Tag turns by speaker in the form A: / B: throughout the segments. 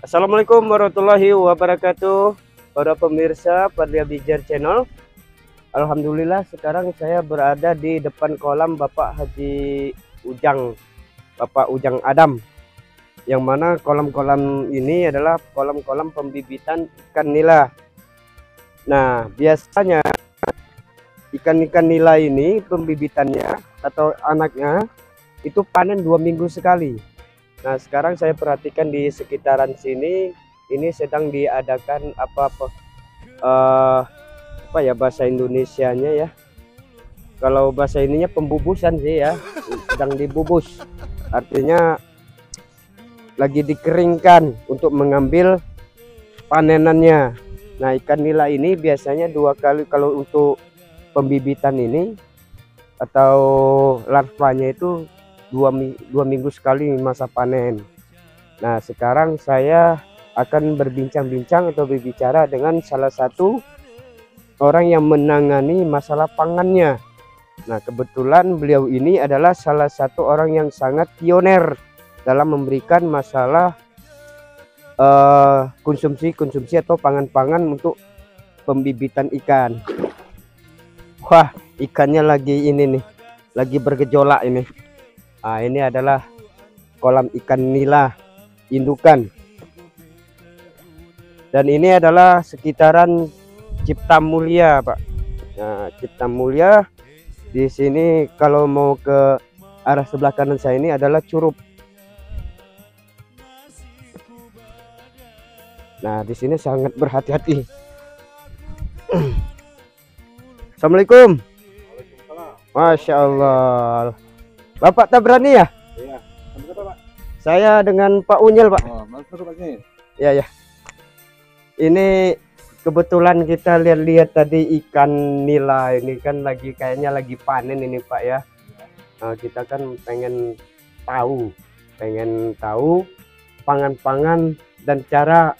A: Assalamualaikum warahmatullahi wabarakatuh, para pemirsa Fadlia Bijar Channel. Alhamdulillah sekarang saya berada di depan kolam Bapak Haji Ujang, Bapak Ujang Adam, yang mana kolam-kolam ini adalah kolam-kolam pembibitan ikan nila. Nah, biasanya ikan-ikan nila ini pembibitannya atau anaknya itu panen 2 minggu sekali. Nah, sekarang saya perhatikan di sekitaran sini ini sedang diadakan apa ya bahasa Indonesianya ya. Kalau bahasa ininya pembubusan sih ya, sedang dibubus. Artinya lagi dikeringkan untuk mengambil panenannya. Nah, ikan nila ini biasanya 2 kali kalau untuk pembibitan ini atau larvanya itu 2 minggu sekali masa panen. Nah, sekarang saya akan berbincang-bincang atau berbicara dengan salah satu orang yang menangani masalah pangannya. Nah, kebetulan beliau ini adalah salah satu orang yang sangat pioner dalam memberikan masalah konsumsi atau pangan-pangan untuk pembibitan ikan. Wah, ikannya lagi ini nih, lagi bergejolak ini. Nah, ini adalah kolam ikan nila indukan. Dan ini adalah sekitaran Cipta Mulia, Pak. Nah, Cipta Mulia di sini kalau mau ke arah sebelah kanan saya ini adalah Curup. Nah, di sini sangat berhati-hati. Assalamualaikum. Masya Allah. Bapak tak berani ya?
B: Iya. Pak?
A: Saya dengan Pak Unyil, Pak.
B: Oh, masuk Paknya.
A: Ya, ya. Ini kebetulan kita lihat-lihat tadi ikan nila ini kan kayaknya lagi panen ini, Pak ya. Nah, kita kan pengen tahu pangan-pangan dan cara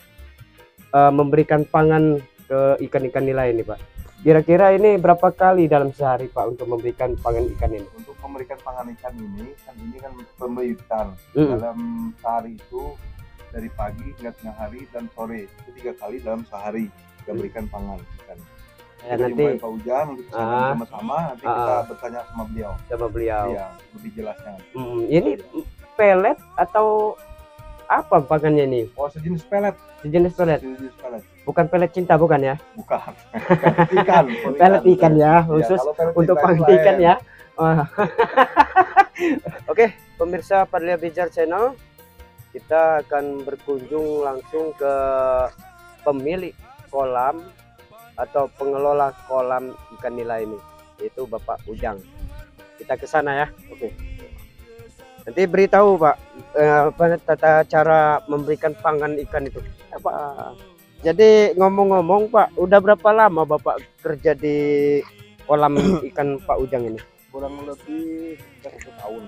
A: memberikan pangan ke ikan-ikan nila ini, Pak. Kira-kira ini berapa kali dalam sehari, Pak, untuk memberikan pangan ikan ini?
B: Untuk memberikan pangan ikan ini kan pembibitan. Dalam sehari itu dari pagi hingga tengah hari dan sore itu 3 kali dalam sehari kita berikan pangan ikan.
A: Ya,
B: Kita
A: nanti
B: Pak Ujang kita sama-sama nanti kita bertanya sama beliau.
A: Iya,
B: lebih jelasnya.
A: Ini pelet atau apa pakannya ini?
B: Oh, sejenis pelet.
A: Sejenis pelet.
B: Sejenis pelet.
A: Bukan pelet cinta, bukan ya?
B: Bukan. Ikan.
A: Pelet ikan ya, khusus untuk pangan ikan ya. Oh. Oke, pemirsa Fadlia Bijar Channel, kita akan berkunjung langsung ke pemilik kolam atau pengelola kolam ikan nila ini, yaitu Bapak Ujang. Kita ke sana ya. Oke. Nanti beritahu, Pak, tata cara memberikan pangan ikan itu. Apa? Jadi ngomong-ngomong, Pak, udah berapa lama Bapak kerja di kolam ikan Pak Ujang ini?
B: Kurang lebih 1 tahun.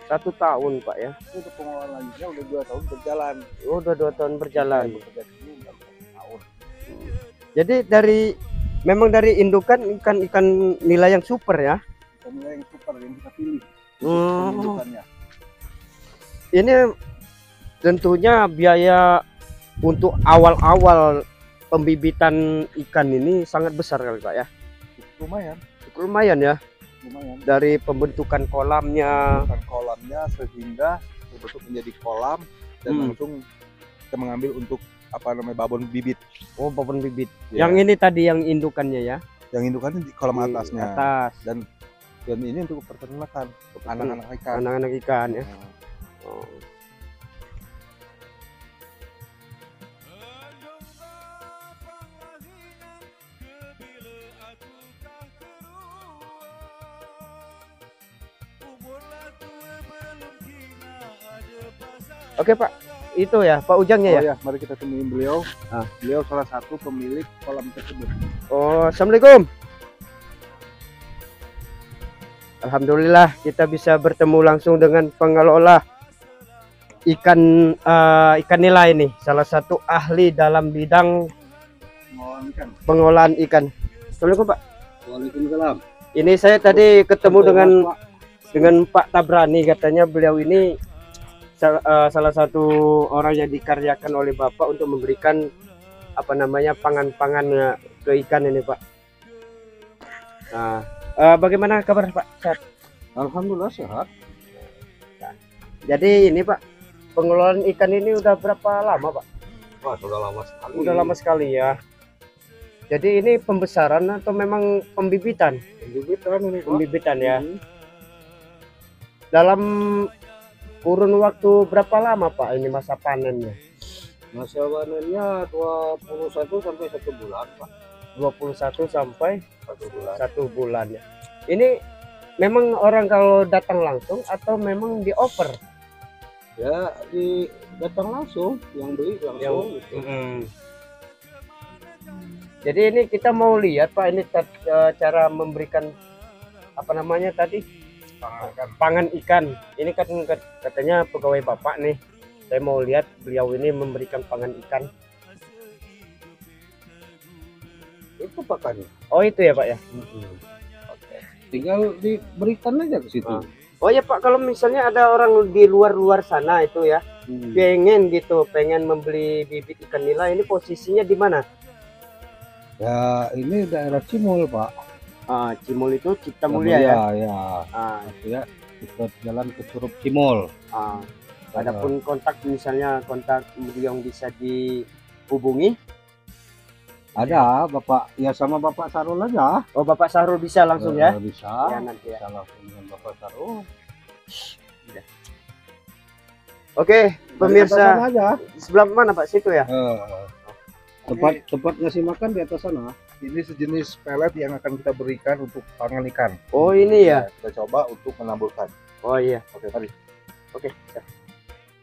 A: 1 tahun, Pak ya.
B: Untuk pengelolaan lanjutnya udah 2 tahun berjalan.
A: Oh, udah 2 tahun berjalan.
B: Udah 1 tahun.
A: Jadi memang dari indukan ikan nila yang super ya.
B: Ikan nila yang super yang kita pilih.
A: Ini tentunya biaya untuk awal-awal pembibitan ikan ini sangat besar kali, Pak ya. Lumayan ya. Dari pembentukan kolamnya
B: sehingga terbentuk menjadi kolam dan langsung kita mengambil untuk babon bibit.
A: Oh, babon bibit.
B: Ya.
A: Yang ini tadi yang indukannya ya.
B: Yang indukannya di kolam atasnya.
A: Atas.
B: Dan ini untuk peternakan untuk anak-anak ikan.
A: Anak-anak ikan ya. Oh. Oke, Pak, itu ya Pak Ujangnya ya.
B: Mari kita temuin beliau. Beliau salah satu pemilik kolam tersebut.
A: Oh, assalamualaikum. Alhamdulillah kita bisa bertemu langsung dengan pengelola ikan nila ini, salah satu ahli dalam bidang pengolahan ikan. Assalamualaikum, Pak.
B: Waalaikumsalam.
A: Ini saya tadi ketemu dengan Pak Tabrani, katanya beliau ini salah satu orang yang dikaryakan oleh Bapak untuk memberikan apa namanya pangan-pangan ke ikan ini, Pak. Nah, bagaimana kabar Pak? Sehat?
B: Alhamdulillah sehat.
A: Jadi ini Pak, pengelolaan ikan ini udah berapa lama Pak?
B: Wah, sudah lama sekali.
A: Udah lama sekali ya. Jadi ini pembesaran atau memang pembibitan?
B: Pembibitan ini, Pak.
A: Pembibitan ya. Dalam kurun waktu berapa lama Pak ini masa panennya?
B: Masa panennya 21 sampai 1 bulan, Pak.
A: 21 sampai
B: 1 bulan.
A: 1 bulan ya. Ini memang orang kalau datang langsung atau memang di-offer?
B: Ya, datang langsung, yang beli langsung gitu.
A: Jadi ini kita mau lihat Pak, ini cara memberikan apa namanya tadi, pangan ikan. Ini kan katanya pegawai Bapak nih, saya mau lihat beliau ini memberikan pangan ikan.
B: Itu pakannya.
A: Oh itu ya Pak ya.
B: Oke. Tinggal diberikan aja ke situ.
A: Oh ya Pak, kalau misalnya ada orang di luar sana itu ya, pengen membeli bibit ikan nila, ini posisinya di mana?
B: Ya, ini daerah Cimol, Pak.
A: Cimol itu Cipta Mulia ya.
B: Ya. Ya, kita jalan ke Curug Cimol.
A: Adapun kontak misalnya kontak yang bisa dihubungi?
B: Ada Bapak, ya sama Bapak Sarul aja.
A: Oh Bapak Sarul bisa langsung ya?
B: Bisa.
A: Ya nanti ya.
B: Bisa langsung dengan Bapak Sarul.
A: Oke, pemirsa.
B: Aja.
A: Sebelah mana Pak? Situ ya?
B: Tempat ngasih makan di atas sana. Ini sejenis pelet yang akan kita berikan untuk pangan ikan.
A: Oh ini ya?
B: Kita coba untuk menaburkan.
A: Oh iya.
B: Oke, mari.
A: Oke.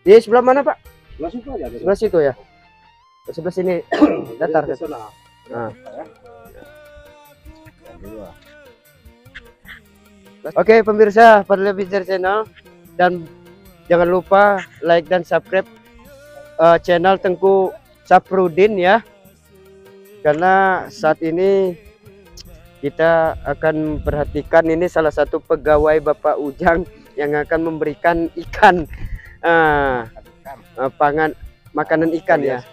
A: Di sebelah mana Pak?
B: Sebelah situ aja.
A: Sebelah situ ya? Sebelah sini datar ke
B: sana.
A: Oke pemirsa Padle Bizer Channel, dan jangan lupa like dan subscribe channel Tengku Saprudin ya, karena saat ini kita akan perhatikan ini salah satu pegawai Bapak Ujang yang akan memberikan ikan pangan makanan ikan ya.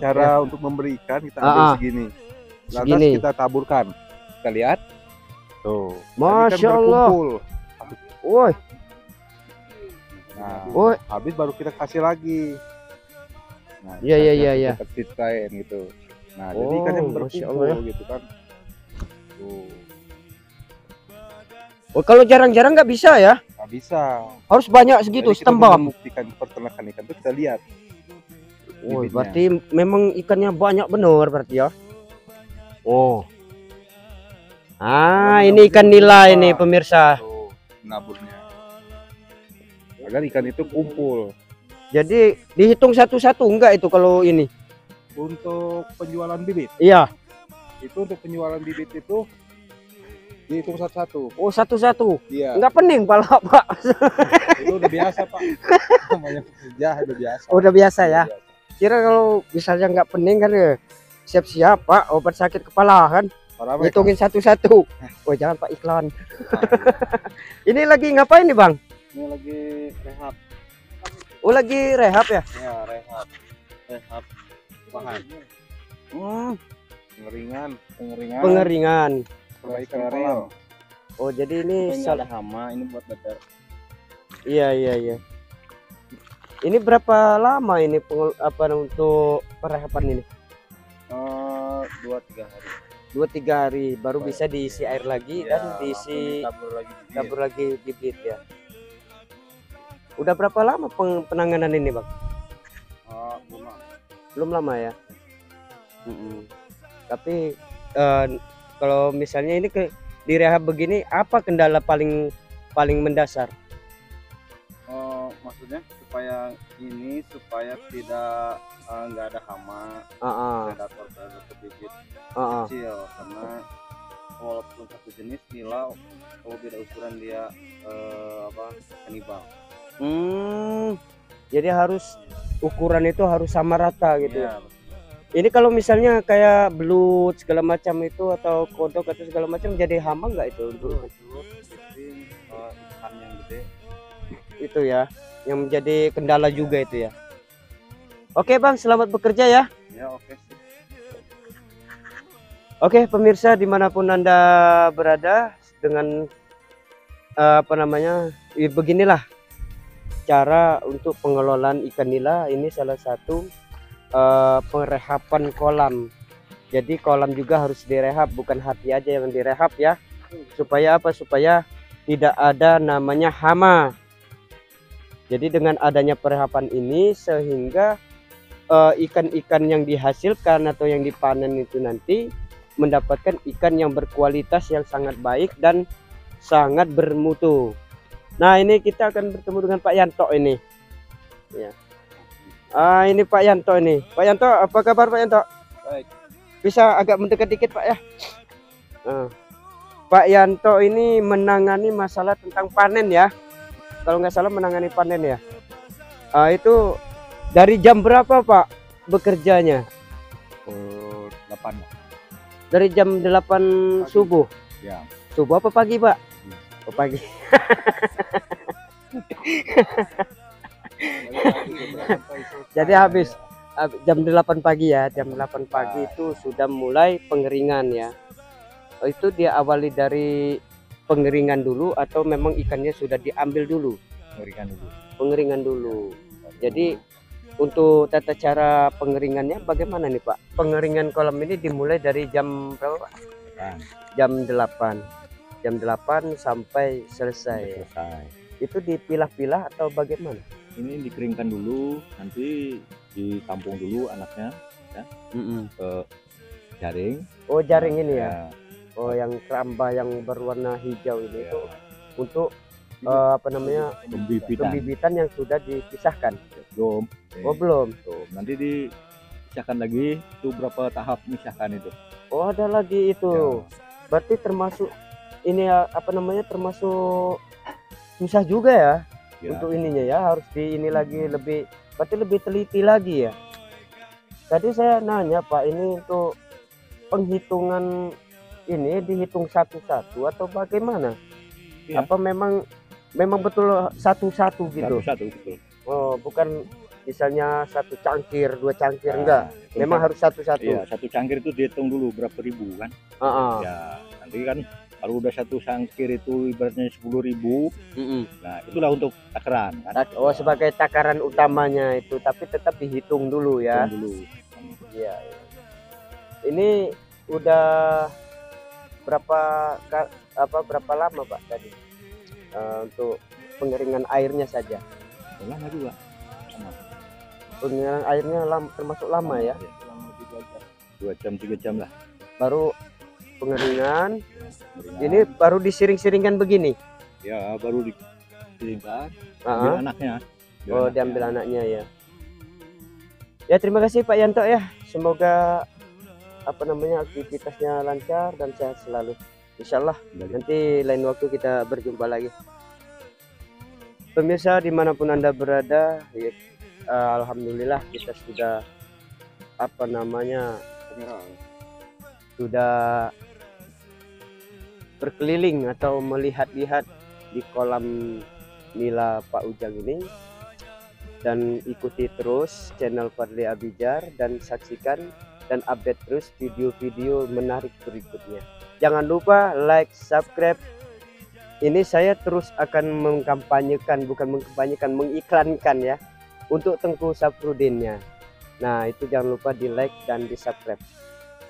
B: Cara untuk memberi ikan kita ambil segini, lantas kita taburkan. Kita lihat tuh,
A: Masya Allah. Woi,
B: nah, habis baru kita kasih lagi. Nah,
A: iya.
B: Kita kain gitu. Nah, jadi ikannya berkumpul ya. Gitu kan. Tuh.
A: Oh, kalau jarang-jarang nggak bisa ya?
B: Nggak bisa.
A: Harus banyak segitu, setembak.
B: Membuktikan peternakan ikan itu kita lihat.
A: Oh, berarti memang ikannya banyak benar berarti ya. Oh. Ini ikan nila ini pemirsa.
B: Tuh, naburnya. Agar ikan itu kumpul.
A: Jadi dihitung satu-satu enggak itu kalau ini?
B: Untuk penjualan bibit?
A: Iya.
B: Itu untuk penjualan bibit itu dihitung satu-satu.
A: Oh, satu-satu.
B: Iya.
A: Enggak pening pala Pak.
B: Itu udah biasa Pak. Namanya kerja udah biasa.
A: Udah biasa ya. Kira kalau misalnya nggak pening kan ya siap-siap Pak, obat sakit kepala kan. Hitungin satu-satu. Oh jangan Pak, iklan. Ini lagi ngapain nih Bang?
B: Ini lagi rehab.
A: Oh lagi rehab ya?
B: Ya rehab bahan.
A: Pengeringan.
B: Perbaikan kolam.
A: Oh jadi ini
B: ada hama, ini buat badar.
A: Iya. Ini berapa lama ini untuk perehaban ini?
B: 2-3 hari.
A: 2-3 hari baru bisa diisi air lagi ya, dan diisi tabur lagi bibit ya. Udah berapa lama penanganan ini Bang? Belum lama ya. Tapi kalau misalnya ini direhab begini, apa kendala paling mendasar?
B: Maksudnya supaya tidak nggak ada hama, predator bibit kecil, karena walaupun satu jenis nila, kalau beda ukuran dia kanibal.
A: Jadi harus ukuran itu harus sama rata gitu.
B: Ya,
A: ini kalau misalnya kayak belut segala macam itu atau kodok atau segala macam jadi hama nggak itu?
B: Ikan yang gede
A: itu ya, yang menjadi kendala juga itu ya. Oke Bang, selamat bekerja ya.
B: Ya oke.
A: Oke pemirsa dimanapun Anda berada, dengan beginilah cara untuk pengelolaan ikan nila. Ini salah satu pengerehapan kolam. Jadi kolam juga harus direhab, bukan hati aja yang direhab ya. Supaya apa? Supaya tidak ada namanya hama. Jadi dengan adanya perehapan ini sehingga ikan-ikan yang dihasilkan atau yang dipanen itu nanti mendapatkan ikan yang berkualitas yang sangat baik dan sangat bermutu. Nah ini kita akan bertemu dengan Pak Yanto ini ya. Ini Pak Yanto ini. Pak Yanto, apa kabar Pak Yanto?
B: Baik.
A: Bisa agak mendekat dikit Pak ya. Pak Yanto ini menangani masalah tentang panen ya, kalau nggak salah menangani panen ya. Itu dari jam berapa Pak bekerjanya?
B: 8.
A: Dari jam 8 pagi. Subuh
B: Ya.
A: Subuh apa pagi Pak? Oh, pagi. Jadi habis jam 8 pagi ya, jam 8 pagi itu sudah mulai pengeringan ya. Itu dia awali dari pengeringan dulu atau memang ikannya sudah diambil dulu? Pengeringan dulu. Jadi untuk tata cara pengeringannya bagaimana nih Pak? Pengeringan kolam ini dimulai dari jam berapa Pak? Jam 8. Jam 8 sampai selesai. Itu dipilah-pilah atau bagaimana?
C: Ini dikeringkan dulu, nanti ditampung dulu anaknya ya, ke jaring.
A: Oh jaring ini ya. Oh yang keramba yang berwarna hijau ini itu untuk pembibitan yang sudah dipisahkan.
C: Belum.
A: Oh belum.
C: Nanti dipisahkan lagi, itu berapa tahap misahkan itu.
A: Oh ada lagi itu ya. Berarti termasuk ini termasuk susah juga ya, untuk ininya ya, harus ini lagi berarti lebih teliti lagi ya. Tadi saya nanya Pak, ini untuk penghitungan ini dihitung satu-satu atau bagaimana ya. Apa memang betul satu-satu gitu?
C: Satu betul.
A: Oh bukan misalnya 1 cangkir 2 cangkir enggak, memang harus satu-satu.
C: Iya, 1 cangkir itu dihitung dulu berapa ribu kan. Ya nanti kan kalau udah 1 cangkir itu ibaratnya 10.000. Nah itulah untuk takaran kan?
A: Oh sebagai takaran utamanya itu, tapi tetap dihitung dulu ya. Iya. Ini udah berapa lama Pak tadi untuk pengeringan airnya saja?
C: Lama juga.
A: Pengeringan airnya termasuk lama ya?
C: 2 jam 3 jam lah.
A: Baru pengeringan. Ini baru disiring-siringkan begini
C: ya, baru disiringkan, ambil anaknya. Oh
A: diambil anaknya ya. Ya terima kasih Pak Yanto ya, semoga aktivitasnya lancar dan sehat selalu, insyaallah. Nanti lain waktu kita berjumpa lagi. Pemirsa dimanapun Anda berada ya, alhamdulillah kita sudah sudah berkeliling atau melihat-lihat di kolam nila Pak Ujang ini, dan ikuti terus channel Fadli Abijar dan saksikan dan update terus video-video menarik berikutnya. Jangan lupa like, subscribe. Ini saya terus akan mengiklankan ya untuk Tengku Safrudinnya. Nah itu jangan lupa di like dan di subscribe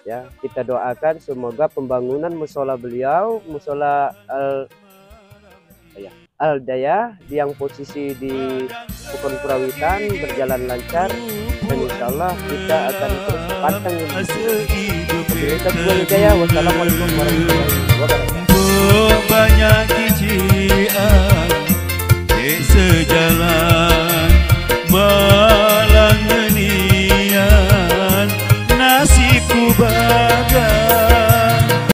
A: ya. Kita doakan semoga pembangunan musola beliau, musola Al-Daya yang posisi di Sukun Purawitan berjalan lancar, dan insyaallah kita akan terus pantang. Wassalamualaikum warahmatullahi wabarakatuh.